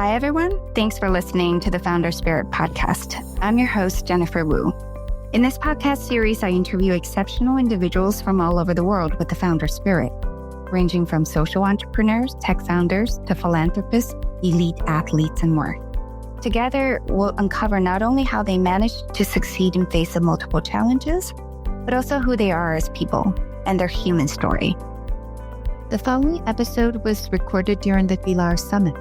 Hi, everyone. Thanks for listening to the Founder Spirit podcast. I'm your host, Jennifer Wu. In this podcast series, I interview exceptional individuals from all over the world with the founder spirit, ranging from social entrepreneurs, tech founders, to philanthropists, elite athletes, and more. Together, we'll uncover not only how they managed to succeed in face of multiple challenges, but also who they are as people and their human story. The following episode was recorded during the Vilar Summit.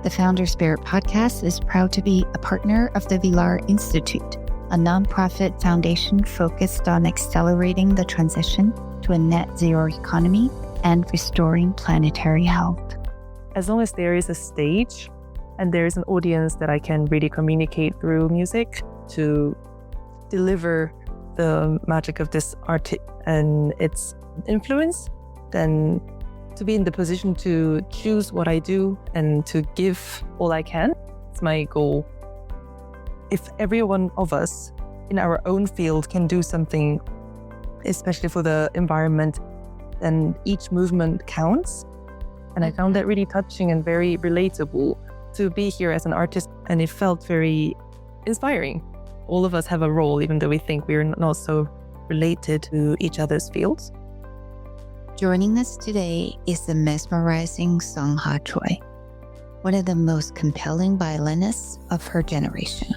The Founder Spirit podcast is proud to be a partner of the Vilar Institute, a nonprofit foundation focused on accelerating the transition to a net zero economy and restoring planetary health. As long as there is a stage and there is an audience that I can really communicate through music to deliver the magic of this art and its influence, then to be in the position to choose what I do and to give all I can, it's my goal. If every one of us in our own field can do something, especially for the environment, then each movement counts. And I found that really touching and very relatable to be here as an artist, and it felt very inspiring. All of us have a role, even though we think we're not so related to each other's fields. Joining us today is the mesmerizing SongHa Choi, one of the most compelling violinists of her generation.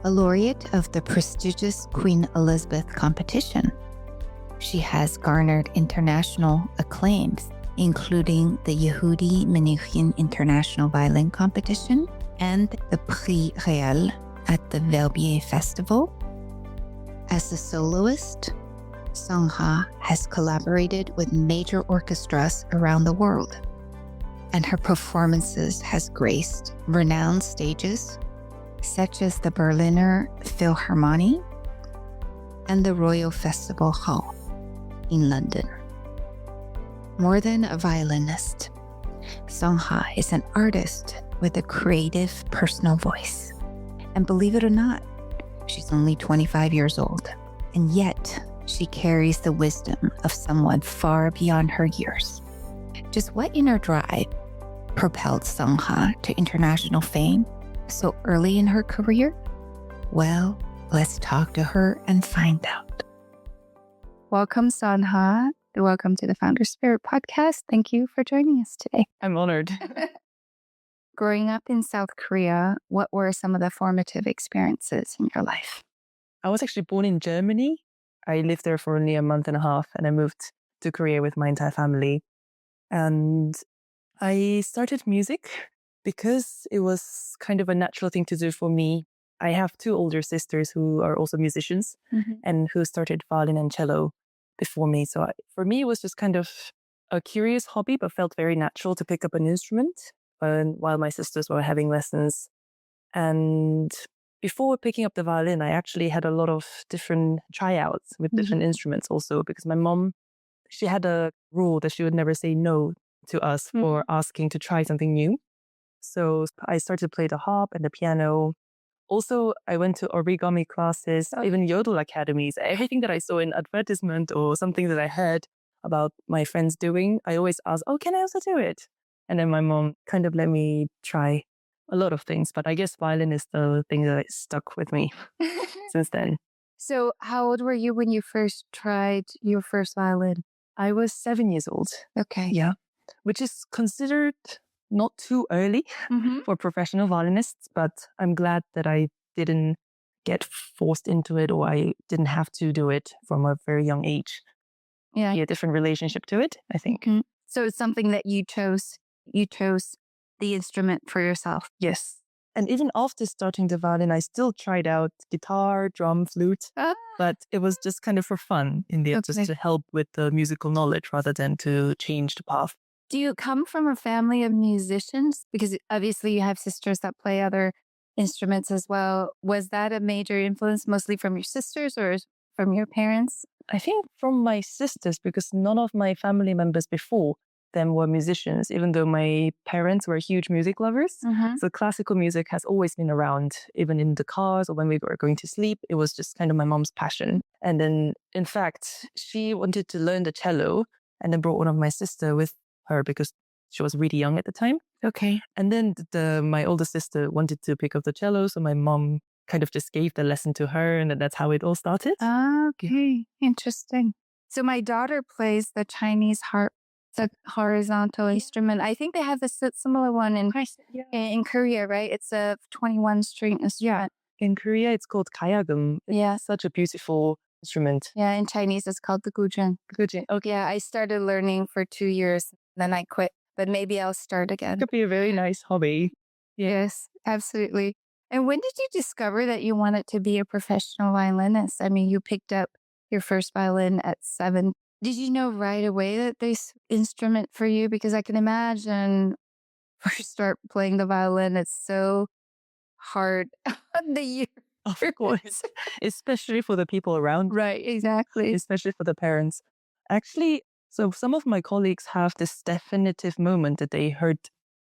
A laureate of the prestigious Queen Elizabeth competition, she has garnered international acclaims, including the Yehudi Menuhin International Violin Competition and the Prix Réal at the Verbier Festival. As a soloist, SongHa has collaborated with major orchestras around the world, and her performances has graced renowned stages such as the Berliner Philharmonie and the Royal Festival Hall in London. More than a violinist, SongHa is an artist with a creative personal voice. And believe it or not, she's only 25 years old, and yet she carries the wisdom of someone far beyond her years. Just what inner drive propelled SongHa to international fame so early in her career? Well, let's talk to her and find out. Welcome, SongHa. Welcome to the Founder Spirit podcast. Thank you for joining us today. I'm honored. Growing up in South Korea, what were some of the formative experiences in your life? I was actually born in Germany. I lived there for only a month and a half, and I moved to Korea with my entire family. And I started music because it was kind of a natural thing to do for me. I have two older sisters who are also musicians and who started violin and cello before me. So for me, it was just kind of a curious hobby, but felt very natural to pick up an instrument while my sisters were having lessons. And before picking up the violin, I actually had a lot of different tryouts with different instruments also, because my mom, she had a rule that she would never say no to us for asking to try something new. So I started to play the harp and the piano. Also, I went to origami classes, even yodel academies. Everything that I saw in advertisement or something that I heard about my friends doing, I always asked, oh, can I also do it? And then my mom kind of let me try a lot of things. But I guess violin is the thing that stuck with me since then. So how old were you when you first tried your first violin? I was 7 years old. Okay. Yeah. Which is considered not too early for professional violinists, but I'm glad that I didn't get forced into it, or I didn't have to do it from a very young age. Yeah. A different relationship to it, I think. So it's something that you chose the instrument for yourself. Yes. And even after starting the violin, I still tried out guitar, drum, flute, but it was just kind of for fun in the end, just to help with the musical knowledge rather than to change the path. Do you come from a family of musicians? Because obviously you have sisters that play other instruments as well. Was that a major influence mostly from your sisters or from your parents? I think from my sisters, because none of my family members before them were musicians, even though my parents were huge music lovers. So classical music has always been around, even in the cars or when we were going to sleep. It was just kind of my mom's passion. And then, in fact, she wanted to learn the cello and then brought one of my sister with her because she was really young at the time. Okay. And then my older sister wanted to pick up the cello, so my mom kind of just gave the lesson to her, and that's how it all started. Okay, interesting. So my daughter plays the Chinese harp, the horizontal instrument. I think they have a similar one in Korea, right? It's a 21-string instrument. In Korea, it's called kayagum. Yeah. It's such a beautiful instrument. Yeah, in Chinese, it's called the guzheng. Okay. Yeah, I started learning for 2 years, then I quit. But maybe I'll start again. Could be a very nice hobby. Yes, absolutely. And when did you discover that you wanted to be a professional violinist? I mean, you picked up your first violin at 7. Did you know right away that this instrument for you? Because I can imagine first start playing the violin, it's so hard on the ear. Of course, especially for the people around. Right, exactly. Especially for the parents. Actually, so some of my colleagues have this definitive moment that they heard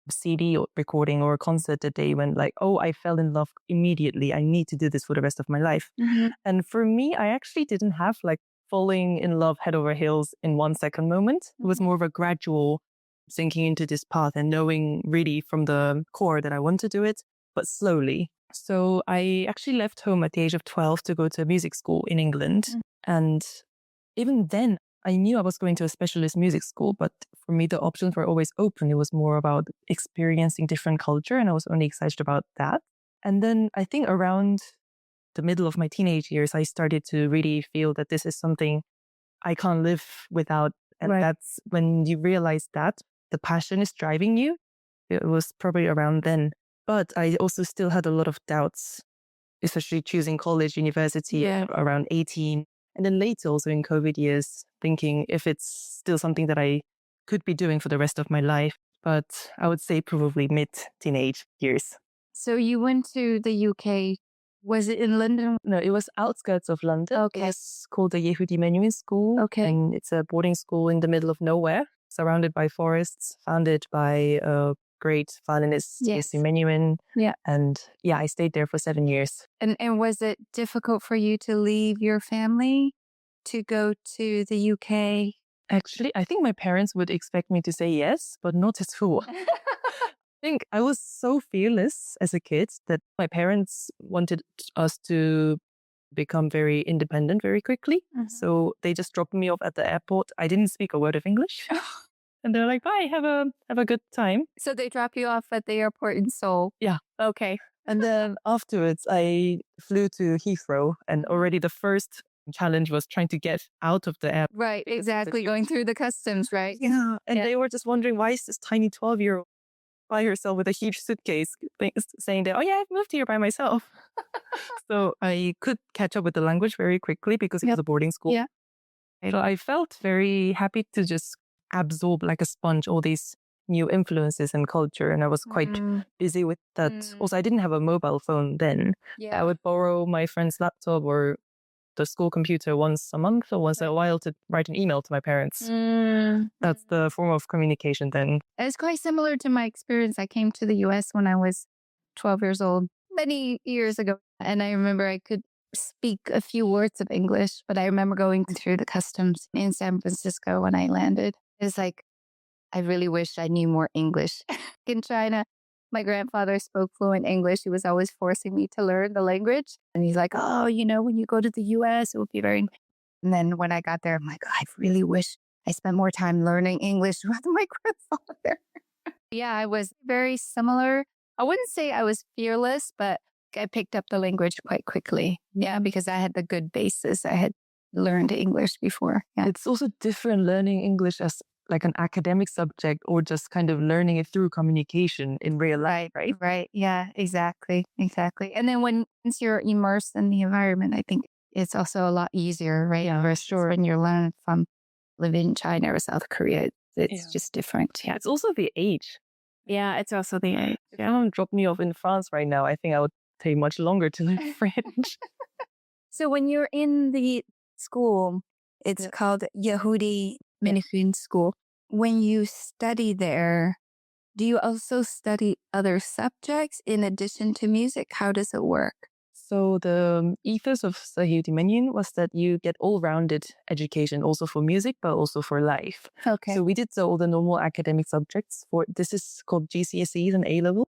CD or recording or a concert that they went like, oh, I fell in love immediately. I need to do this for the rest of my life. Mm-hmm. And for me, I actually didn't have like falling in love head over heels in 1 second moment. It was more of a gradual sinking into this path and knowing really from the core that I want to do it, but slowly. So I actually left home at the age of 12 to go to a music school in England. And even then, I knew I was going to a specialist music school, but for me, the options were always open. It was more about experiencing different culture, and I was only excited about that. And then I think around the middle of my teenage years, I started to really feel that this is something I can't live without. And that's when you realize that the passion is driving you. It was probably around then. But I also still had a lot of doubts, especially choosing college, university around 18. And then later also in COVID years, thinking if it's still something that I could be doing for the rest of my life. But I would say probably mid-teenage years. So you went to the UK. Was it in London? No, it was outskirts of London. Okay. It's called the Yehudi Menuhin School. Okay. And it's a boarding school in the middle of nowhere, surrounded by forests, founded by a great violinist, Yehudi Menuhin. Yeah. And yeah, I stayed there for 7 years. And was it difficult for you to leave your family to go to the UK? Actually, I think my parents would expect me to say yes, but not at all. I think I was so fearless as a kid that my parents wanted us to become very independent very quickly. So they just dropped me off at the airport. I didn't speak a word of English. And they're like, bye, have a good time. So they drop you off at the airport in Seoul? Yeah. Okay. And then afterwards, I flew to Heathrow, and already the first challenge was trying to get out of the airport. Right, exactly. Going through the customs, right? Yeah. And they were just wondering, why is this tiny 12-year-old by herself with a huge suitcase saying that, oh yeah, I've moved here by myself. So I could catch up with the language very quickly because it was a boarding school. Yeah. So I felt very happy to just absorb like a sponge all these new influences and culture. And I was quite busy with that. Also, I didn't have a mobile phone then. Yeah. I would borrow my friend's laptop or the school computer once a month or once in a while to write an email to my parents. That's the form of communication then. It's quite similar to my experience. I came to the US when I was 12 years old, many years ago. And I remember I could speak a few words of English, but I remember going through the customs in San Francisco when I landed. It's like, I really wish I knew more English. In China, my grandfather spoke fluent English. He was always forcing me to learn the language. And he's like, oh, you know, when you go to the US, it will be very... And then when I got there, I'm like, I really wish I spent more time learning English with my grandfather. Yeah, I was very similar. I wouldn't say I was fearless, but I picked up the language quite quickly. Yeah, because I had the good basis. I had learned English before. Yeah. It's also different learning English as like an academic subject or just kind of learning it through communication in real life, right? Right. Yeah, exactly. Exactly. And then once you're immersed in the environment, I think it's also a lot easier, right? Yeah, for sure. When you're learning from living in China or South Korea, it's just different. Yeah. It's also the age. Yeah, it's also the age. If someone dropped me off in France right now, I think I would take much longer to learn French. So when you're in the school, it's called Yehudi Menuhin School. When you study there, do you also study other subjects in addition to music? How does it work? So the ethos of Sahil Dimension was that you get all-rounded education, also for music, but also for life. Okay. So we did all the normal academic subjects this is called GCSEs and A-level,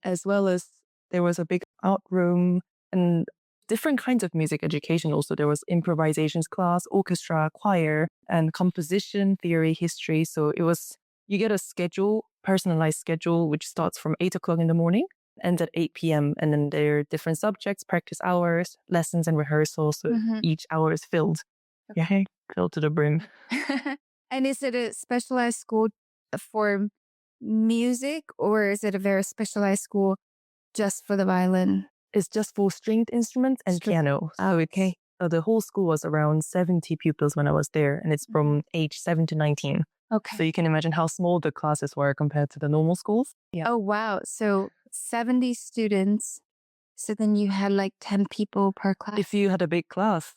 as well as there was a big art room and different kinds of music education. Also, there was improvisations class, orchestra, choir, and composition, theory, history. So you get a schedule, personalized schedule, which starts from 8 o'clock in the morning, ends at 8 p.m. And then there are different subjects, practice hours, lessons, and rehearsals. So each hour is filled. Yeah, filled to the brim. And is it a specialized school for music, or is it a very specialized school just for the violin? It's just for stringed instruments and piano. Oh, okay. The whole school was around 70 pupils when I was there, and it's from age 7 to 19. Okay. So you can imagine how small the classes were compared to the normal schools. Yeah. Oh, wow. So 70 students. So then you had like 10 people per class? If you had a big class.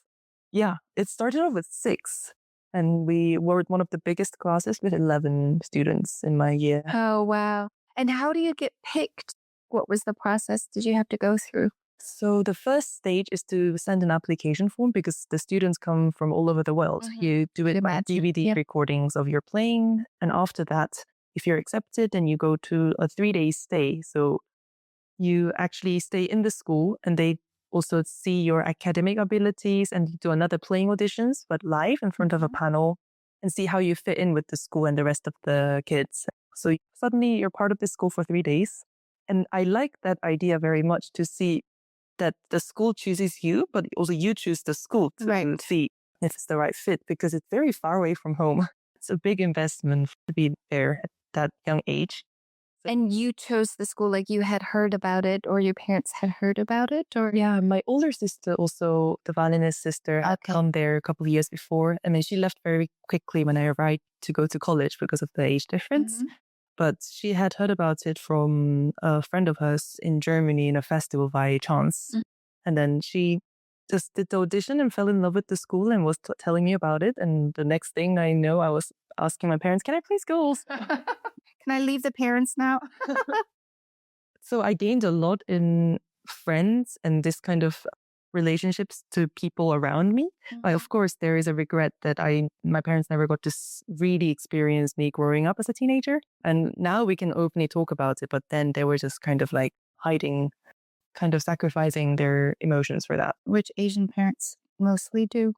Yeah. It started off with 6. And we were one of the biggest classes with 11 students in my year. Oh, wow. And how do you get picked? What was the process did you have to go through? So the first stage is to send an application form because the students come from all over the world. You do it by DVD recordings of your playing. And after that, if you're accepted, then you go to a 3-day stay. So you actually stay in the school and they also see your academic abilities and you do another playing auditions, but live in front of a panel and see how you fit in with the school and the rest of the kids. So suddenly you're part of the school for 3 days. And I like that idea very much, to see that the school chooses you, but also you choose the school to see if it's the right fit, because it's very far away from home. It's a big investment to be there at that young age. And you chose the school, like you had heard about it, or your parents had heard about it? Or yeah, my older sister, also the violinist sister, had come there a couple of years before. And then she left very quickly when I arrived to go to college because of the age difference. But she had heard about it from a friend of hers in Germany in a festival by chance. And then she just did the audition and fell in love with the school and was telling me about it. And the next thing I know, I was asking my parents, can I please go? Can I leave the parents now? So I gained a lot in friends and this kind of relationships to people around me. But of course, there is a regret that my parents never got to really experience me growing up as a teenager. And now we can openly talk about it, but then they were just kind of like hiding, kind of sacrificing their emotions for that. Which Asian parents mostly do.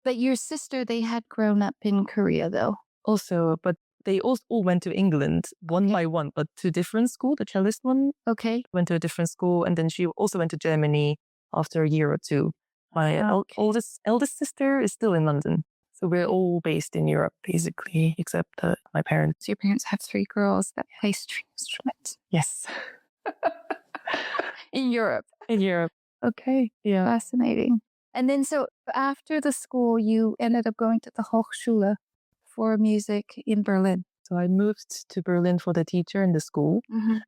But your sister, they had grown up in Korea though. Also, but they all went to England one by one, but to different school. The cellist one went to a different school. And then she also went to Germany after a year or two. My eldest sister is still in London. So we're all based in Europe, basically, except my parents. So your parents have 3 girls that play string instruments? Yes. In Europe? In Europe. Okay. Yeah. Fascinating. And then so after the school, you ended up going to the Hochschule for music in Berlin. So I moved to Berlin for the teacher in the school.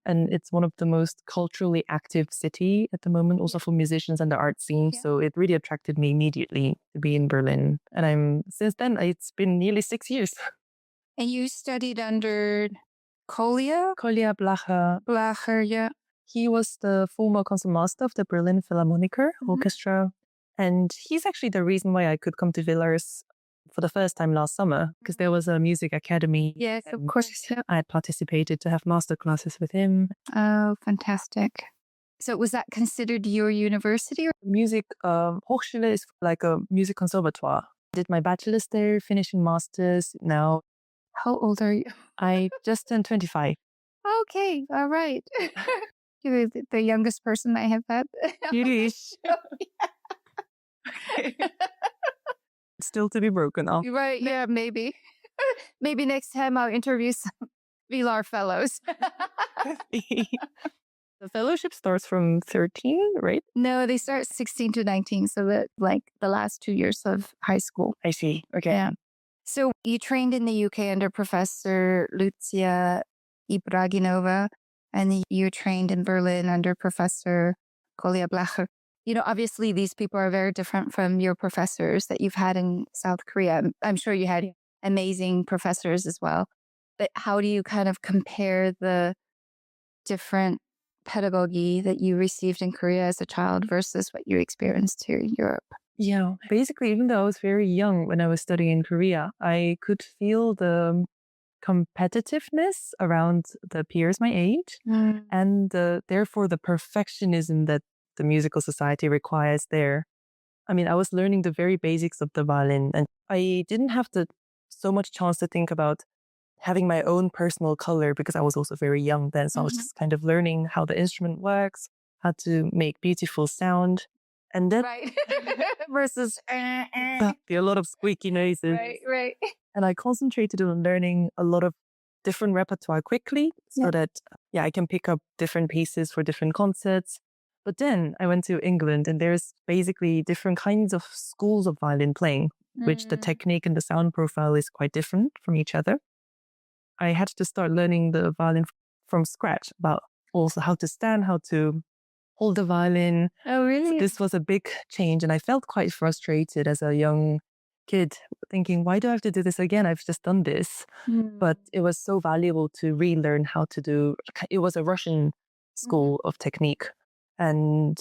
And it's one of the most culturally active city at the moment, also for musicians and the art scene. So it really attracted me immediately to be in Berlin. And since then, it's been nearly 6 years. And you studied under Kolja Blacher. Blacher, yeah. He was the former concertmaster of the Berlin Philharmoniker Orchestra. And he's actually the reason why I could come to Villars for the first time last summer, because there was a music academy. Yes, of course. Yeah. I had participated to have master classes with him. Oh, fantastic. So was that considered your university? Music Hochschule is like a music conservatoire. Did my bachelor's there, finishing master's now. How old are you? I just turned 25. Okay, all right. You're the youngest person I have had. Yiddish. Still to be broken off. Right, yeah, maybe. Maybe next time I'll interview some Vilar fellows. The fellowship starts from 13, right? No, they start 16 to 19. So that like the last 2 years of high school. I see. Okay. Yeah. So you trained in the UK under Professor Lucia Ibraginova, and you trained in Berlin under Professor Kolja Blacher. You know, obviously these people are very different from your professors that you've had in South Korea. I'm sure you had amazing professors as well. But how do you kind of compare the different pedagogy that you received in Korea as a child versus what you experienced here in Europe? Yeah, basically, even though I was very young when I was studying in Korea, I could feel the competitiveness around the peers my age and therefore the perfectionism that the musical society requires there. I mean, I was learning the very basics of the violin and I didn't have so much chance to think about having my own personal color because I was also very young then. So I was just kind of learning how the instrument works, how to make beautiful sound. And then Versus be a lot of squeaky noises. right. And I concentrated on learning a lot of different repertoire quickly so that I can pick up different pieces for different concerts. But then I went to England and there's basically different kinds of schools of violin playing, which the technique and the sound profile is quite different from each other. I had to start learning the violin from scratch about also how to stand, how to hold the violin. Oh, really? This was a big change and I felt quite frustrated as a young kid thinking, why do I have to do this again? I've just done this. But it was so valuable to relearn how to do. It was a Russian school of technique. And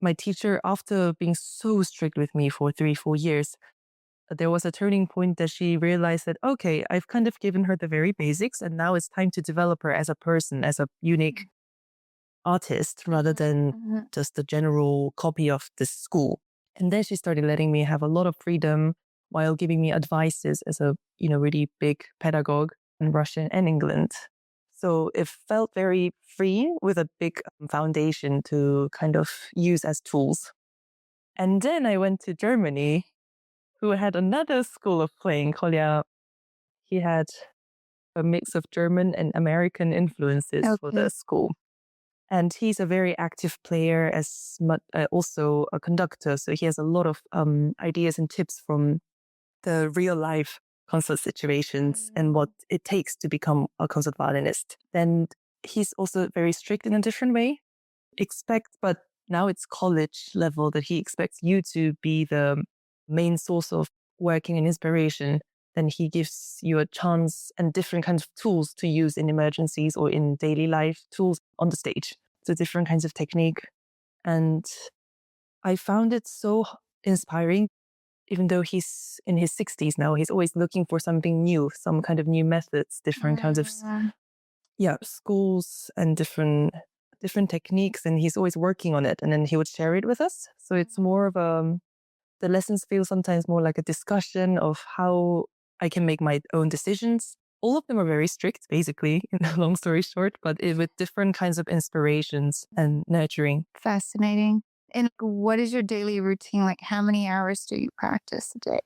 my teacher, after being so strict with me for 3-4 years, there was a turning point that she realized that, okay, I've kind of given her the very basics and now it's time to develop her as a person, as a unique artist rather than just a general copy of the school. And then she started letting me have a lot of freedom while giving me advices as a, really big pedagogue in Russia and England. So it felt very free with a big foundation to kind of use as tools. And then I went to Germany, who had another school of playing. Kolja, he had a mix of German and American influences for the school. And he's a very active player as much, also a conductor. So he has a lot of ideas and tips from the real life concert situations and what it takes to become a concert violinist. And he's also very strict in a different way. But now it's college level that he expects you to be the main source of working and inspiration. Then he gives you a chance and different kinds of tools to use in emergencies or in daily life, tools on the stage. So different kinds of technique. And I found it so inspiring, even though he's in his 60s now, he's always looking for something new, some kind of new methods, different kinds of schools and different techniques. And he's always working on it. And then he would share it with us. So it's more of the lessons feel sometimes more like a discussion of how I can make my own decisions. All of them are very strict, basically, in a long story short, but with different kinds of inspirations and nurturing. Fascinating. And what is your daily routine? Like, how many hours do you practice a day?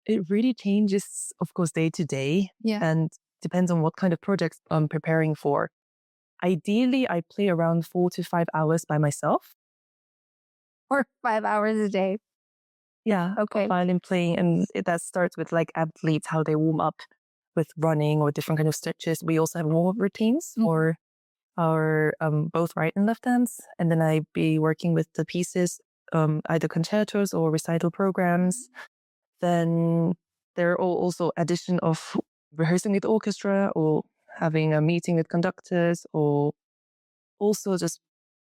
It really changes, of course, day to day. And depends on what kind of projects I'm preparing for. Ideally, I play around 4 to 5 hours by myself. Or 5 hours a day. Yeah. Okay. Violin playing. And that starts with like athletes, how they warm up with running or different kind of stretches. We also have warm-up routines for our both right and left hands. And then I be working with the pieces, either concertos or recital programs. Then there are also addition of rehearsing with orchestra or having a meeting with conductors or also just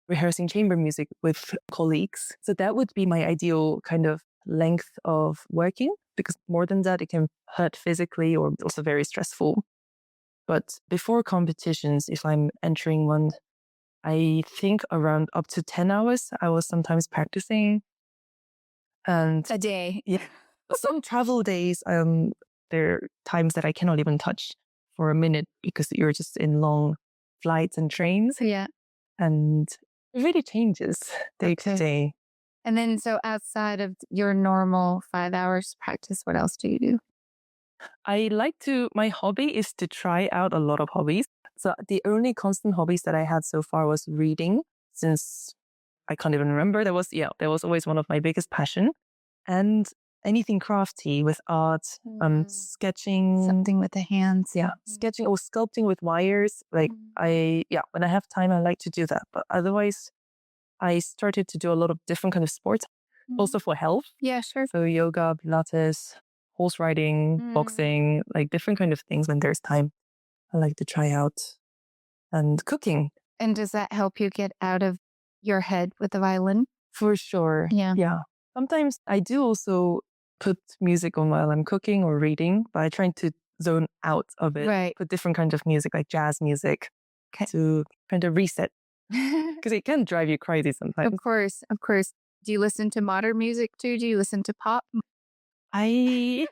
rehearsing chamber music with colleagues. So that would be my ideal kind of length of working, because more than that, it can hurt physically or also very stressful. But before competitions, if I'm entering one, I think around up to 10 hours, I was sometimes practicing. And a day. Yeah. Some travel days, there are times that I cannot even touch for a minute because you're just in long flights and trains. Yeah. And it really changes day to day. And then, so outside of your normal 5 hours practice, what else do you do? My hobby is to try out a lot of hobbies. So the only constant hobbies that I had so far was reading, since I can't even remember. That was always one of my biggest passion. And anything crafty with art, sketching. Something with the hands. Yeah, sketching or sculpting with wires. Like when I have time, I like to do that. But otherwise, I started to do a lot of different kind of sports, also for health. Yeah, sure. So yoga, Pilates, horse riding, boxing, like different kind of things when there's time. I like to try out. And cooking. And does that help you get out of your head with the violin? For sure. Yeah. Sometimes I do also put music on while I'm cooking or reading, but I try to zone out of it. Right. Put different kinds of music, like jazz music, to kind of reset. Because it can drive you crazy sometimes. Of course. Do you listen to modern music too? Do you listen to pop? I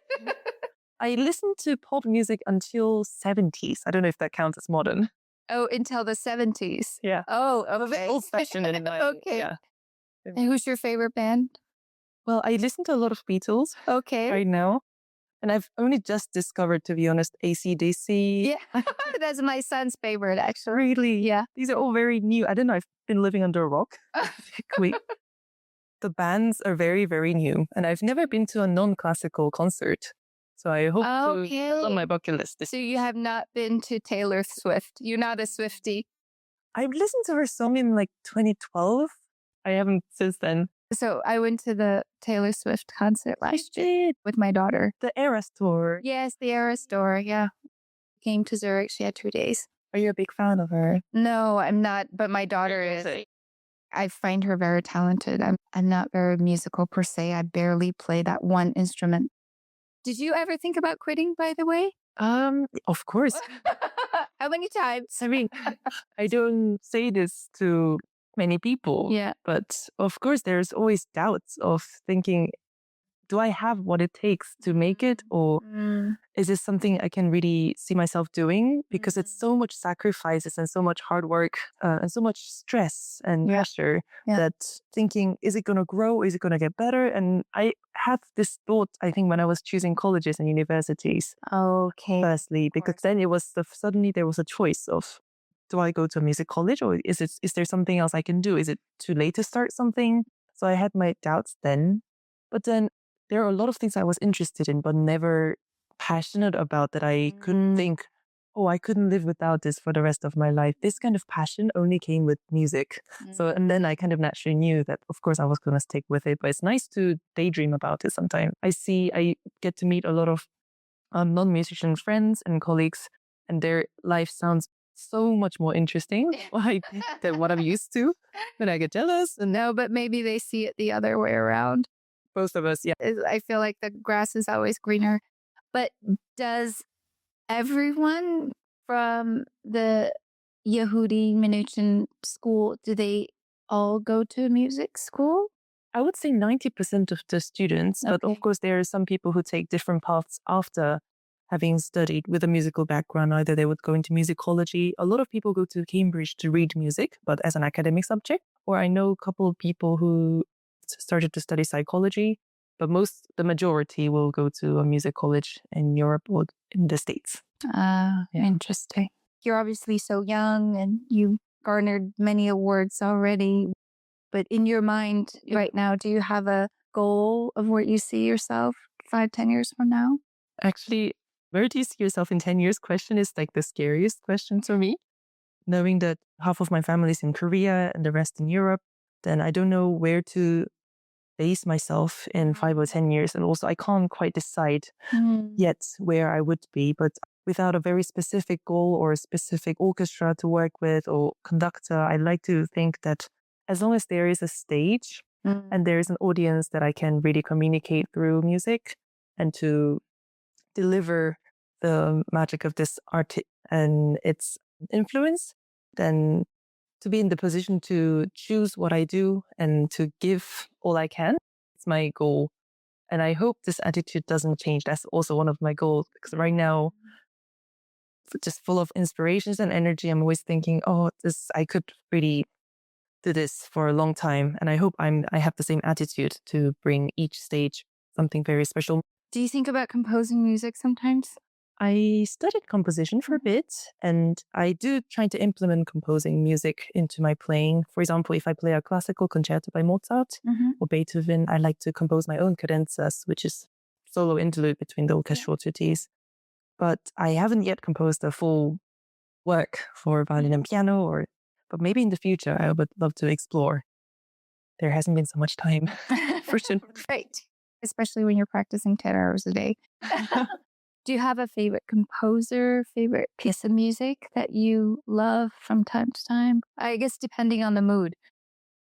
listened to pop music until 70s. I don't know if that counts as modern. Oh, until the 70s. Yeah. Oh, okay. Old-fashioned. Okay. Yeah. And who's your favorite band? Well, I listen to a lot of Beatles Okay. right now. And I've only just discovered, to be honest, AC/DC. Yeah. That's my son's favorite, actually. Really? Yeah. These are all very new. I don't know. I've been living under a rock. The bands are very, very new. And I've never been to a non-classical concert. So I hope to put on my bucket list. So you have not been to Taylor Swift. You're not a Swiftie. I've listened to her song in like 2012. I haven't since then. So I went to the Taylor Swift concert last year with my daughter. The Eras Tour. Yes, the Eras Tour. Yeah. Came to Zurich. She had 2 days. Are you a big fan of her? No, I'm not. But my daughter is. I find her very talented. I'm not very musical per se. I barely play that one instrument. Did you ever think about quitting, by the way? Of course. How many times? I mean, I don't say this to many people. Yeah. But of course, there's always doubts of thinking, do I have what it takes to make it? Or is this something I can really see myself doing? Because it's so much sacrifices and so much hard work and so much stress and pressure that thinking, is it going to grow? Is it going to get better? And I had this thought, I think, when I was choosing colleges and universities. Okay. Firstly, because then it was suddenly there was a choice of, do I go to a music college or is there something else I can do? Is it too late to start something? So I had my doubts then. But then there are a lot of things I was interested in, but never passionate about that I couldn't think, oh, I couldn't live without this for the rest of my life. This kind of passion only came with music. So, and then I kind of naturally knew that, of course, I was going to stick with it. But it's nice to daydream about it sometimes. I get to meet a lot of non-musician friends and colleagues, and their life sounds so much more interesting than what I'm used to. But I get jealous. And No, but maybe they see it the other way around. Both of us, yeah. I feel like the grass is always greener. But does everyone from the Yehudi Minuchin school, do they all go to music school? I would say 90% of the students, but of course there are some people who take different paths after having studied with a musical background. Either they would go into musicology. A lot of people go to Cambridge to read music, but as an academic subject. Or I know a couple of people who started to study psychology, but the majority will go to a music college in Europe or in the States. Interesting. You're obviously so young and you garnered many awards already. But in your mind right now, do you have a goal of where you see yourself 5-10 years from now? Actually, where do you see yourself in 10 years question is like the scariest question for me. Knowing that half of my family is in Korea and the rest in Europe, then I don't know where to base myself in 5 or 10 years. And also I can't quite decide yet where I would be, but without a very specific goal or a specific orchestra to work with or conductor, I like to think that as long as there is a stage and there is an audience that I can really communicate through music and to deliver the magic of this art and its influence, then to be in the position to choose what I do and to give all I can, it's my goal. And I hope this attitude doesn't change. That's also one of my goals, because right now, just full of inspirations and energy, I'm always thinking, I could really do this for a long time. And I hope I have the same attitude to bring each stage something very special. Do you think about composing music sometimes? I studied composition for a bit, and I do try to implement composing music into my playing. For example, if I play a classical concerto by Mozart or Beethoven, I like to compose my own cadenzas, which is solo interlude between the orchestral tutti. But I haven't yet composed a full work for violin and piano, but maybe in the future I would love to explore. There hasn't been so much time for sure. Right. Especially when you're practicing 10 hours a day. Do you have a favorite composer, favorite piece of music that you love from time to time? I guess depending on the mood.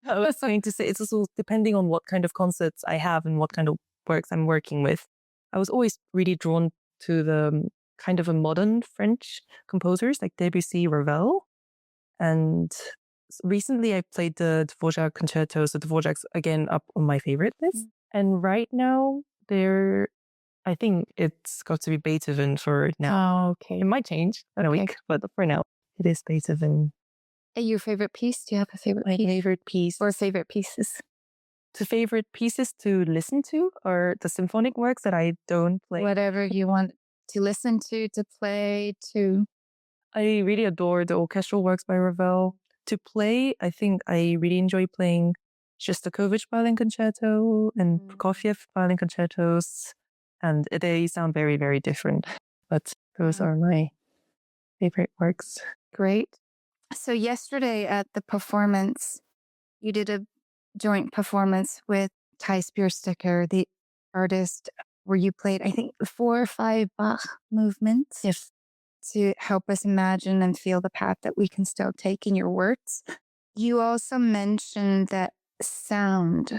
I was going to say it's also depending on what kind of concerts I have and what kind of works I'm working with. I was always really drawn to the kind of a modern French composers like Debussy, Ravel. And recently I played the Dvorak concerto. So Dvorak's again up on my favorite list. And right now I think it's got to be Beethoven for now. Oh, okay. It might change in a week, but for now it is Beethoven. Your favorite piece? Do you have a favorite My piece? favorite piece. Or favorite pieces? The favorite pieces to listen to are the symphonic works that I don't play. Whatever you want to listen to play, to. I really adore the orchestral works by Ravel. To play, I think I really enjoy playing Shostakovich violin concerto and Prokofiev violin concertos. And they sound very, very different. But those are my favorite works. Great. So yesterday at the performance, you did a joint performance with Thijs Biersticker, the artist, where you played, I think, 4 or 5 Bach movements. Yes. To help us imagine and feel the path that we can still take in your works. You also mentioned that sound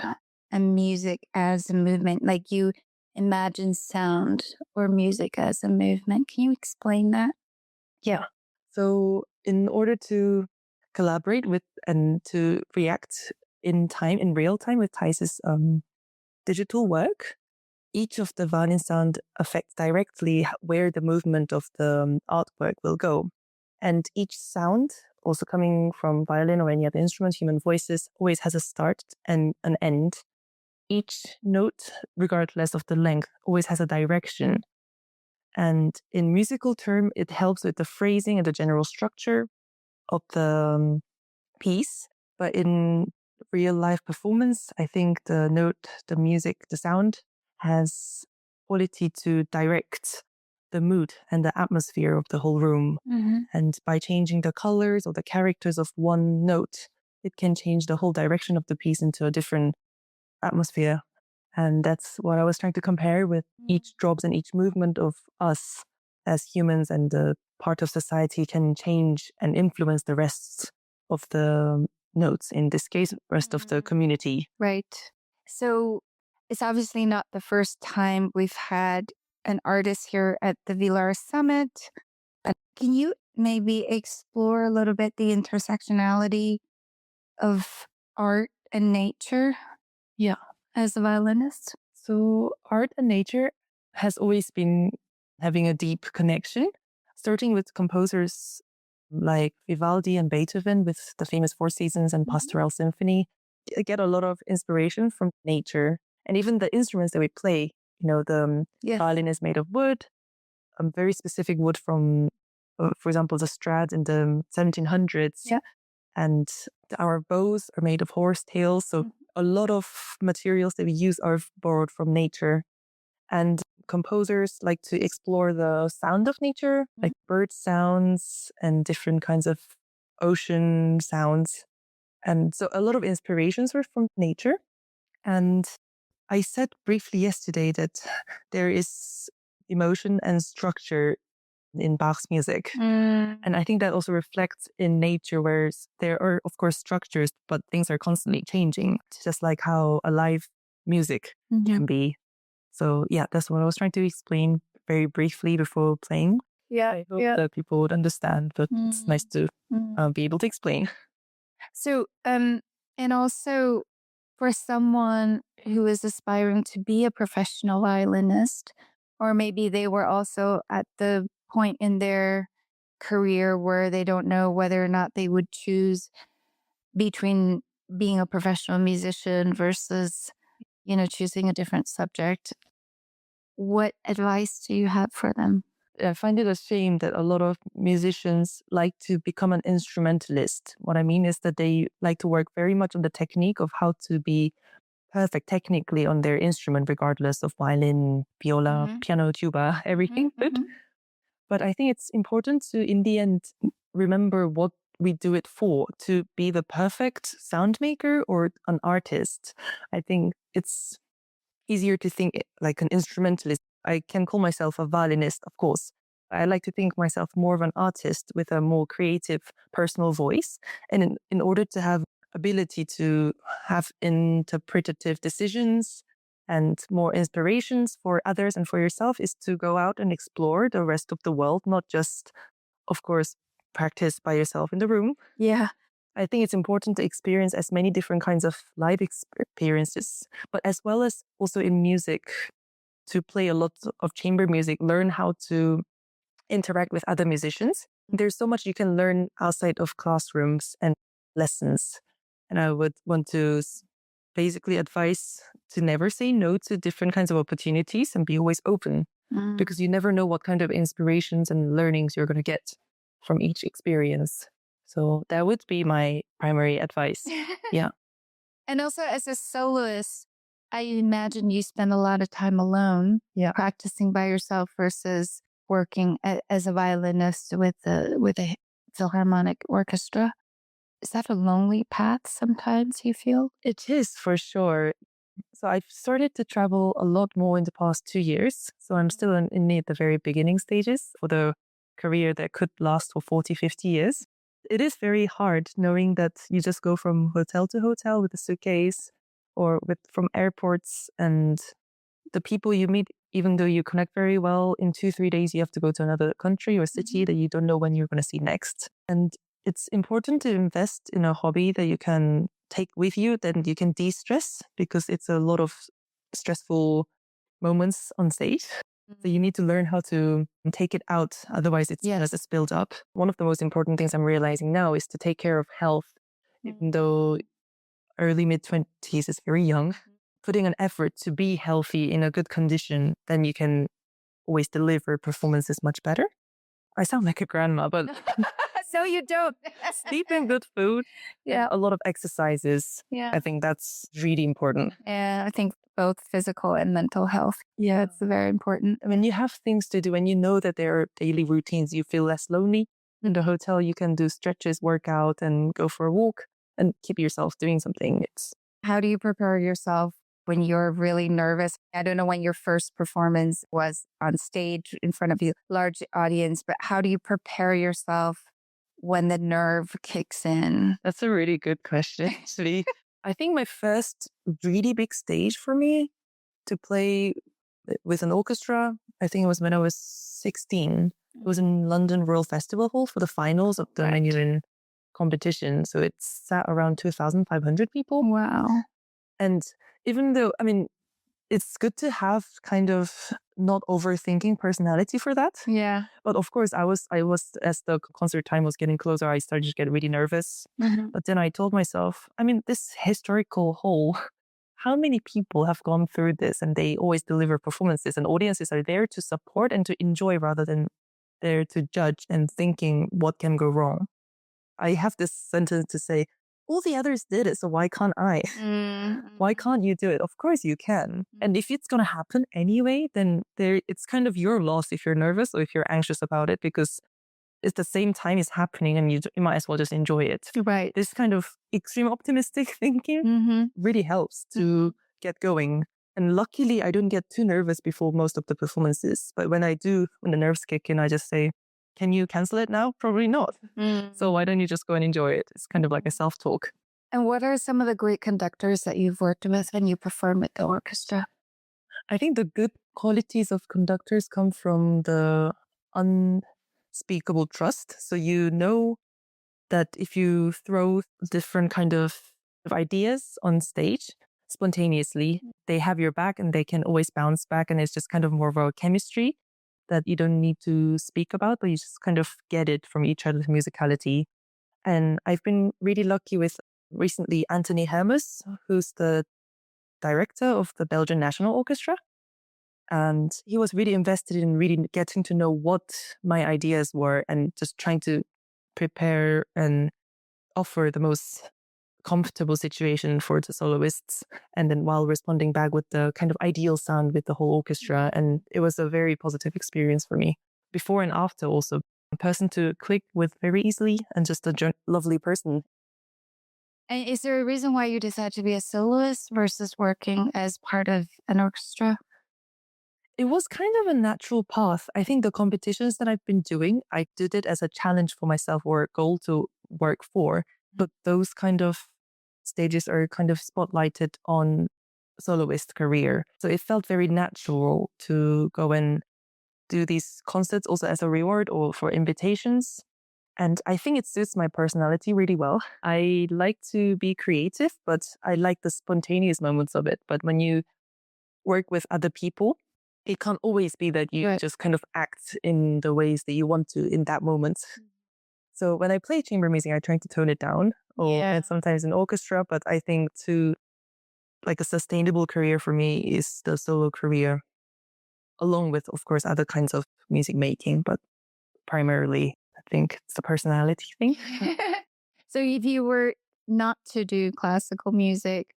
and music as a movement, like you imagine sound or music as a movement. Can you explain that? Yeah. So in order to collaborate with and to react in real time with Thijs's digital work, each of the violin sound affects directly where the movement of the artwork will go. And each sound, also coming from violin or any other instrument, human voices, always has a start and an end. Each note, regardless of the length, always has a direction. And in musical term, it helps with the phrasing and the general structure of the piece. But in real life performance, I think the note, the music, the sound has quality to direct the mood and the atmosphere of the whole room. And by changing the colors or the characters of one note, it can change the whole direction of the piece into a different atmosphere. And that's what I was trying to compare with each drops and each movement of us as humans, and the part of society can change and influence the rest of the notes, in this case, rest of the community. Right. So it's obviously not the first time we've had an artist here at the Villar Summit. Can you maybe explore a little bit the intersectionality of art and nature? Yeah. As a violinist? So art and nature has always been having a deep connection, starting with composers like Vivaldi and Beethoven with the famous Four Seasons and Pastoral Symphony. I get a lot of inspiration from nature, and even the instruments that we play. The violin is made of wood, a very specific wood from, for example, the Strad in the 1700s. Yeah. And our bows are made of horse tails. So a lot of materials that we use are borrowed from nature. And composers like to explore the sound of nature, like bird sounds and different kinds of ocean sounds. And so a lot of inspirations were from nature. And I said briefly yesterday that there is emotion and structure in Bach's music. And I think that also reflects in nature, where there are, of course, structures, but things are constantly changing, just like how a live music can be. So yeah, that's what I was trying to explain very briefly before playing. Yeah. I hope that people would understand, but it's nice to be able to explain. So, and also for someone who is aspiring to be a professional violinist, or maybe they were also at the point in their career where they don't know whether or not they would choose between being a professional musician versus, choosing a different subject. What advice do you have for them? I find it a shame that a lot of musicians like to become an instrumentalist. What I mean is that they like to work very much on the technique of how to be perfect technically on their instrument, regardless of violin, viola, piano, tuba, everything. But I think it's important to, in the end, remember what we do it for, to be the perfect sound maker or an artist. I think it's easier to think like an instrumentalist I can call myself a violinist, of course. I like to think myself more of an artist with a more creative personal voice. And in order to have ability to have interpretative decisions and more inspirations for others and for yourself is to go out and explore the rest of the world, not just, of course, practice by yourself in the room. Yeah. I think it's important to experience as many different kinds of live experiences, but as well as also in music, to play a lot of chamber music, learn how to interact with other musicians. There's so much you can learn outside of classrooms and lessons. And I would want to basically advise to never say no to different kinds of opportunities and be always open, because you never know what kind of inspirations and learnings you're going to get from each experience. So that would be my primary advice. Yeah. And also as a soloist, I imagine you spend a lot of time alone, practicing by yourself versus working as a violinist with a philharmonic orchestra. Is that a lonely path sometimes, you feel? It is, for sure. So I've started to travel a lot more in the past 2 years. So I'm still in the very beginning stages for the career that could last for 40, 50 years. It is very hard knowing that you just go from hotel to hotel with a suitcase or from airports, and the people you meet, even though you connect very well, in 2-3 days, you have to go to another country or city that you don't know when you're going to see next. And it's important to invest in a hobby that you can take with you, then you can de-stress, because it's a lot of stressful moments on stage. So you need to learn how to take it out. Otherwise, it's just built up. One of the most important things I'm realizing now is to take care of health, even though early mid-20s is very young. Putting an effort to be healthy in a good condition, then you can always deliver performances much better. I sound like a grandma, but No, you don't. sleep and good food, a lot of exercises. Yeah. I think that's really important. Yeah, I think both physical and mental health. Yeah, it's very important. I mean, you have things to do and you know that there are daily routines. You feel less lonely. In the hotel, you can do stretches, work out, and go for a walk and keep yourself doing something. How do you prepare yourself when you're really nervous? I don't know when your first performance was on stage in front of a large audience, but how do you prepare yourself when the nerve kicks in? That's a really good question, actually. I think my first really big stage for me to play with an orchestra, I think it was when I was 16. It was in London Royal Festival Hall for the finals of the Mandarin competition. So it sat around 2,500 people. Wow. And even though, I mean, it's good to have kind of not overthinking personality for that. Yeah. But of course, I was as the concert time was getting closer, I started to get really nervous. But then I told myself, I mean, this historical hall, how many people have gone through this and they always deliver performances, and audiences are there to support and to enjoy rather than there to judge and thinking what can go wrong. I have this sentence to say, all the others did it, so why can't I? Why can't you do it? Of course you can. And if it's going to happen anyway, then it's kind of your loss if you're nervous or if you're anxious about it, because it's the same time it's happening and you might as well just enjoy it. Right. This kind of extreme optimistic thinking really helps to get going. And luckily, I don't get too nervous before most of the performances. But when I do, when the nerves kick in, I just say, can you cancel it now? Probably not. So why don't you just go and enjoy it? It's kind of like a self-talk. And what are some of the great conductors that you've worked with when you perform with the orchestra? I think the good qualities of conductors come from the unspeakable trust. So you know that if you throw different kind of ideas on stage spontaneously, they have your back and they can always bounce back. And it's just kind of more of a chemistry that you don't need to speak about, but you just kind of get it from each other's musicality. And I've been really lucky with recently Anthony Hermes, who's the director of the Belgian National Orchestra. And he was really invested in really getting to know what my ideas were and just trying to prepare and offer the most comfortable situation for the soloists, and then while responding back with the kind of ideal sound with the whole orchestra. And it was a very positive experience for me before and after. Also a person to click with very easily and just a lovely person. And is there a reason why you decided to be a soloist versus working as part of an orchestra? it was kind of a natural path. I think the competitions that I've been doing, I did it as a challenge for myself or a goal to work for. But those kind of stages are kind of spotlighted on soloist career. So it felt very natural to go and do these concerts also as a reward or for invitations. And I think it suits my personality really well. I like to be creative, but I like the spontaneous moments of it. But when you work with other people, it can't always be that you just kind of act in the ways that you want to in that moment. So when I play chamber music, I try to tone it down, and sometimes in orchestra. But I think to like a sustainable career for me is the solo career, along with, of course, other kinds of music making. But primarily, I think it's the personality thing. So if you were not to do classical music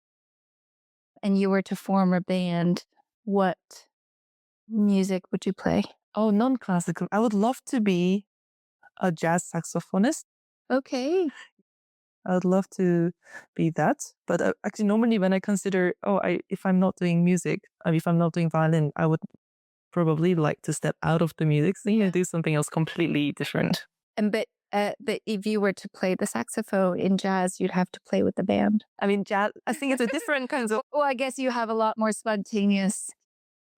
and you were to form a band, what music would you play? Oh, non-classical. I would love to be a jazz saxophonist. Okay. I would love to be that. But actually, normally when I consider, if I'm not doing music, if I'm not doing violin, I would probably like to step out of the music scene and do something else completely different. But if you were to play the saxophone in jazz, you'd have to play with the band. I mean, jazz, I think it's a different kind of... Well, I guess you have a lot more spontaneous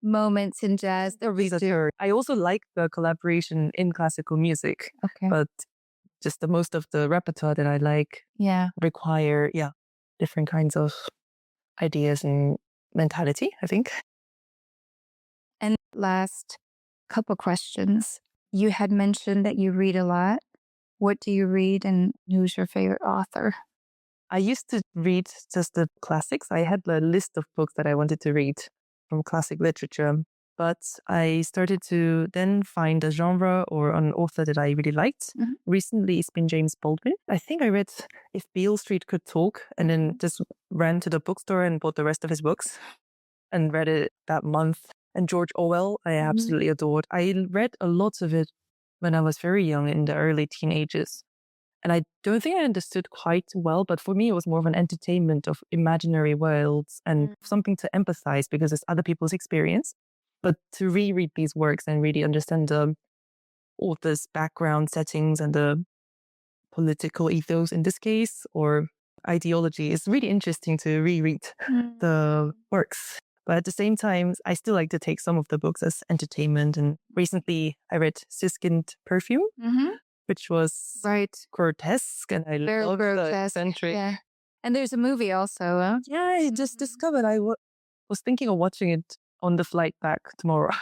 moments in jazz. I also like the collaboration in classical music. Okay. But just the most of the repertoire that I like require, different kinds of ideas and mentality, I think. And last couple questions. You had mentioned that you read a lot. What do you read and who's your favorite author? I used to read just the classics. I had a list of books that I wanted to read from classic literature, but I started to then find a genre or an author that I really liked. Recently, it's been James Baldwin. I think I read If Beale Street Could Talk and then just ran to the bookstore and bought the rest of his books and read it that month. And George Orwell, I absolutely adored. I read a lot of it when I was very young in the early teenagers. And I don't think I understood quite well, but for me, it was more of an entertainment of imaginary worlds and something to empathize because it's other people's experience. But to reread these works and really understand the author's background settings and the political ethos in this case, or ideology, is really interesting to reread the works. But at the same time, I still like to take some of the books as entertainment. And recently I read Siskind Perfume, which was grotesque. And I love the eccentric. Yeah. And there's a movie also. Huh? Yeah, I just discovered. I was thinking of watching it on the flight back tomorrow.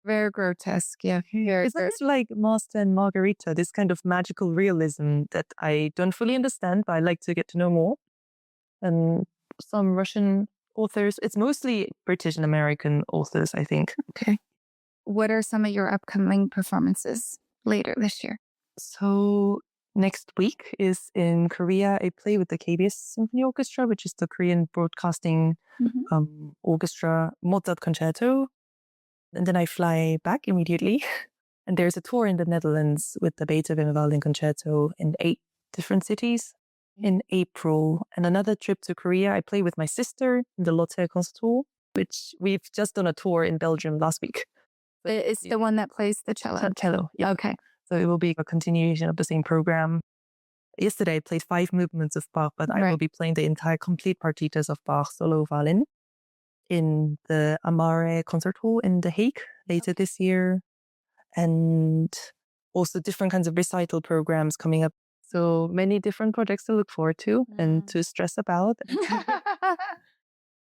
Very grotesque, yeah. Isn't it like Master and Margarita, this kind of magical realism that I don't fully understand, but I like to get to know more? And some Russian authors. It's mostly British and American authors, I think. Okay. What are some of your upcoming performances later this year? So next week is in Korea, a play with the KBS Symphony Orchestra, which is the Korean Broadcasting Orchestra, Mozart Concerto. And then I fly back immediately. And there's a tour in the Netherlands with the Beethoven Violin Concerto in 8 different cities in April. And another trip to Korea. I play with my sister in the Lotte Concerto, which we've just done a tour in Belgium last week. It's the one that plays the cello. Cello, yeah. Okay. So it will be a continuation of the same program. Yesterday I played 5 movements of Bach, but I will be playing the entire complete partitas of Bach solo violin in the Amare Concert Hall in The Hague later this year. And also different kinds of recital programs coming up. So many different projects to look forward to and to stress about.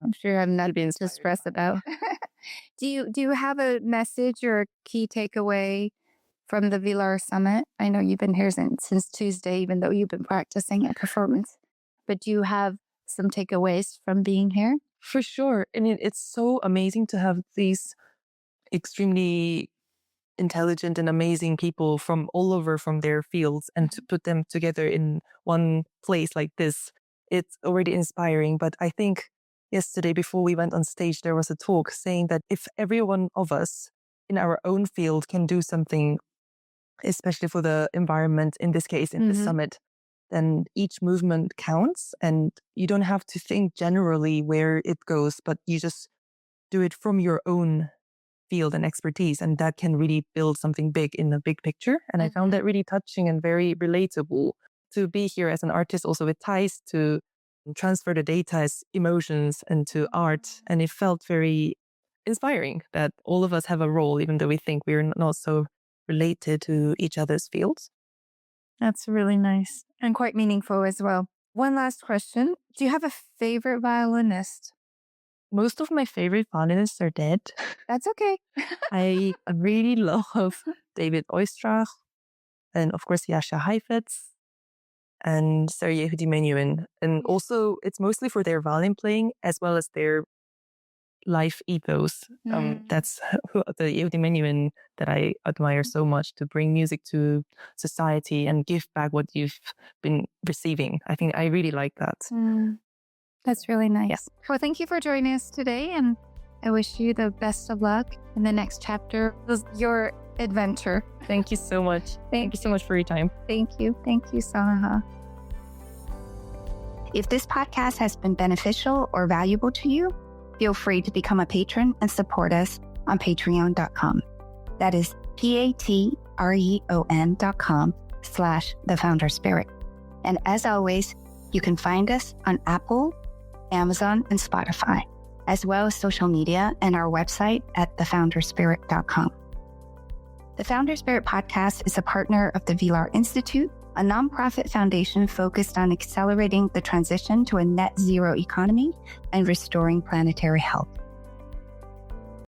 I'm sure I'm not being to stress about. Do you have a message or a key takeaway from the Villar Summit? I know you've been here since Tuesday, even though you've been practicing a performance. But do you have some takeaways from being here? For sure. I mean, it's so amazing to have these extremely intelligent and amazing people from all over from their fields and to put them together in one place like this. It's already inspiring. But I think yesterday, before we went on stage, there was a talk saying that if every one of us in our own field can do something, especially for the environment, in this case, in the summit, then each movement counts and you don't have to think generally where it goes, but you just do it from your own field and expertise, and that can really build something big in the big picture. And I found that really touching and very relatable to be here as an artist, also with ties to transfer the data as emotions into art. And it felt very inspiring that all of us have a role, even though we think we're not so related to each other's fields. That's really nice and quite meaningful as well. One last question. Do you have a favorite violinist? Most of my favorite violinists are dead. That's okay. I really love David Oistrakh, and of course Jascha Heifetz and Sergei Houdimenuhin. And also it's mostly for their violin playing as well as their life ethos. That's the Houdimenuhin that I admire so much, to bring music to society and give back what you've been receiving. I think I really like that. That's really nice. Yeah. Well, thank you for joining us today, and I wish you the best of luck in the next chapter of your adventure. Thank you so much. Thank you so much for your time. Thank you. Thank you, SongHa. If this podcast has been beneficial or valuable to you, feel free to become a patron and support us on patreon.com. That is patreon.com/thefounderspirit. And as always, you can find us on Apple, Amazon, and Spotify, as well as social media and our website at thefounderspirit.com. The Founder Spirit podcast is a partner of the Vilar Institute, a nonprofit foundation focused on accelerating the transition to a net zero economy and restoring planetary health.